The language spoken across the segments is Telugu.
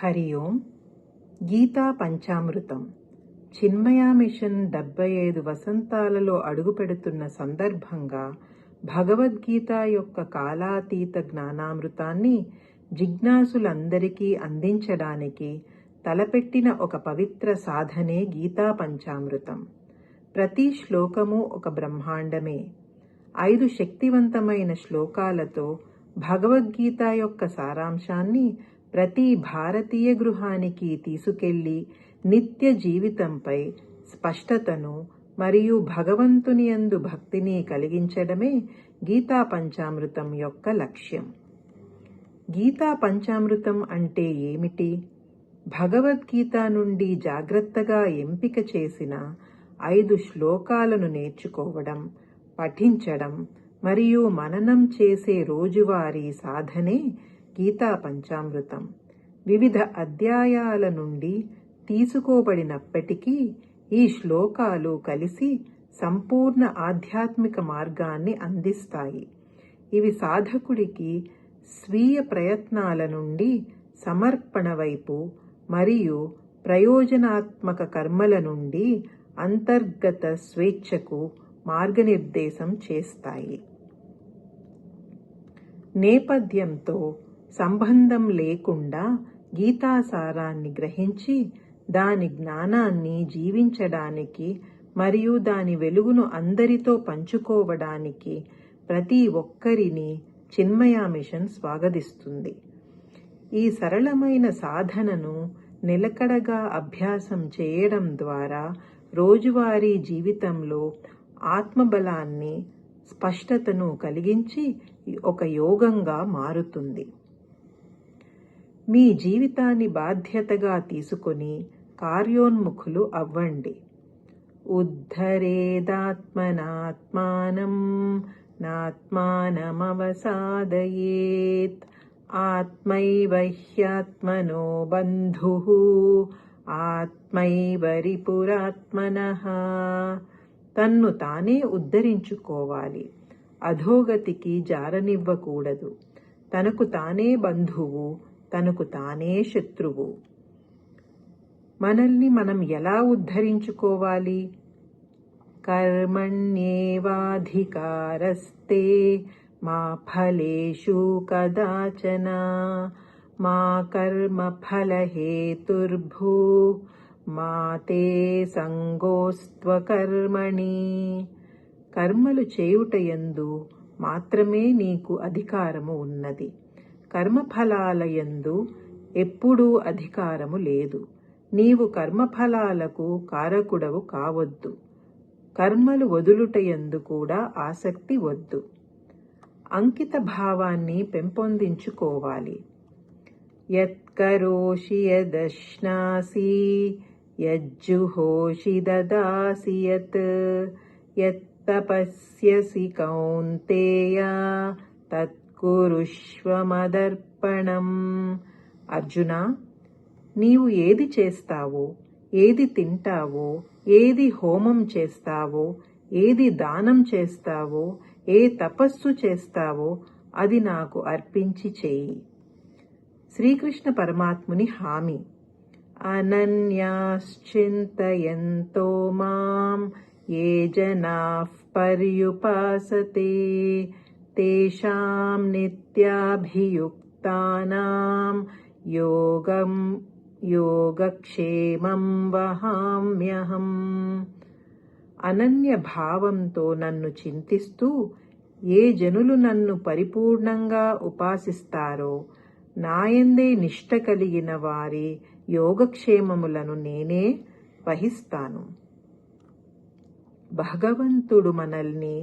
హరి ఓం. గీతా పంచామృతం. చిన్మయ మిషన్ 75 వసంతాలలో అడుగుపెడుతున్న సందర్భంగా భగవద్గీత యొక్క కాలాతీత జ్ఞానామృతాన్ని జిజ్ఞాసులందరికీ అందించడానికి తలపెట్టిన ఒక పవిత్ర సాధనే గీతా పంచామృతం. ప్రతి శ్లోకము ఒక బ్రహ్మాండమే. 5 శక్తివంతమైన శ్లోకాలతో భగవద్గీత యొక్క సారాంశాన్ని ప్రతి భారతీయ గృహానికి తీసుకెళ్లి నిత్య జీవితంపై స్పష్టతను మరియు భగవంతుని యందు భక్తిని కలిగించడమే గీతా పంచామృతం యొక్క లక్ష్యం. గీతా పంచామృతం అంటే ఏమిటి? భగవద్గీత నుండి జాగ్రత్తగా ఎంపిక చేసిన 5 శ్లోకాలను నేర్చుకోవడం, పఠించడం మరియు మననం చేసే రోజువారీ సాధనే గీతా పంచామృతం. వివిధ అధ్యాయాల నుండి తీసుకోబడినప్పటికీ ఈ శ్లోకాలు కలిసి సంపూర్ణ ఆధ్యాత్మిక మార్గాన్ని అందిస్తాయి. ఇవి సాధకుడికి స్వీయ ప్రయత్నాల నుండి సమర్పణ వైపు మరియు ప్రయోజనాత్మక కర్మల నుండి అంతర్గత స్వేచ్ఛకు మార్గనిర్దేశం చేస్తాయి. నేపథ్యంతో సంబంధం లేకుండా గీతాసారాన్ని గ్రహించి దాని జ్ఞానాన్ని జీవించడానికి మరియు దాని వెలుగును అందరితో పంచుకోవడానికి ప్రతి ఒక్కరిని చిన్మయ మిషన్ స్వాగతిస్తుంది. ఈ సరళమైన సాధనను నిలకడగా అభ్యాసం చేయడం ద్వారా రోజువారీ జీవితంలో ఆత్మబలాన్ని, స్పష్టతను కలిగించి ఒక యోగంగా మారుతుంది. మీ జీవితాన్ని బాధ్యతగా కార్యోన్ముఖులు అవ్వండి. ఉద్ధరేదాత్మనాత్మానం నాత్మానమవసాదయేత్ ఆత్మైవ హ్యాత్మనో బంధుః ఆత్మైవ రిపురాత్మనః. తన్ను తానే ఉద్ధరించుకోవాలి, అధోగతికి జారనివ్వకూడదు. తనకు తానే బంధువు, తనకు తానే శత్రువు. మనల్ని మనం ఎలా ఉద్ధరించుకోవాలి? కర్మణ్యేవాధికారస్తే మా ఫలేషు కదాచన మా కర్మ ఫలహేతుర్భూ మా తే సంగోస్త్వకర్మణి. కర్మలు చేయుటయందు మాత్రమే నీకు అధికారము ఉన్నది. కర్మఫలాలయందు ఎప్పుడూ అధికారము లేదు. నీవు కర్మఫలాలకు కారకుడవు కావద్దు. కర్మలు వదులుటయందు కూడా ఆసక్తి వద్దు. అంకిత భావాన్ని పెంపొందించుకోవాలి. యత్కరోషి యదశ్నాసి యజ్జుహోషి దదాసి యత్ తపస్యసి కౌంతేయ తత్కురుష్వ మదర్పణం. అర్జున, నీవు ఏది చేస్తావో, ఏది తింటావో, ఏది హోమం చేస్తావో, ఏది దానం చేస్తావో, ఏ తపస్సు చేస్తావో అది నాకు అర్పించి చేయి. శ్రీకృష్ణ పరమాత్ముని హామీ. అనన్యాశ్చింతయంతో మాం ఏ జనాః పర్యుపాసతే తేషాం నిత్యాభియుక్తానాం యోగక్షేమం వహామ్యహం. అనన్య భావంతో నన్ను చింతిస్తూ ఏ జనులు నన్ను పరిపూర్ణంగా ఉపాసిస్తారో, నాయందే నిష్ఠ కలిగిన వారి యోగక్షేమములను నేనే వహిస్తాను. భగవంతుడు మనల్ని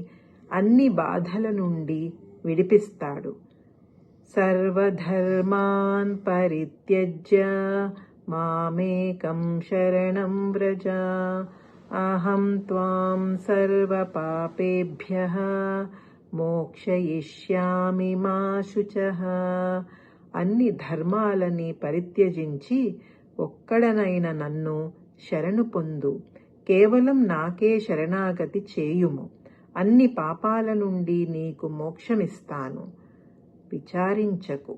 అన్ని బాధల నుండి విడిపిస్తాడు. సర్వధర్మాన్ పరిత్యజ్య మామేకం శరణం వ్రజ అహం త్వాం సర్వపాపేభ్యః మోక్షయిష్యామి మా శుచః. అన్ని ధర్మాలని పరిత్యజించి ఒక్కడనైన నన్ను శరణు పొందు. కేవలం నాకే శరణాగతి చేయుము. అన్ని పాపాల నుండి నీకు మోక్షమిస్తాను. విచారించకు.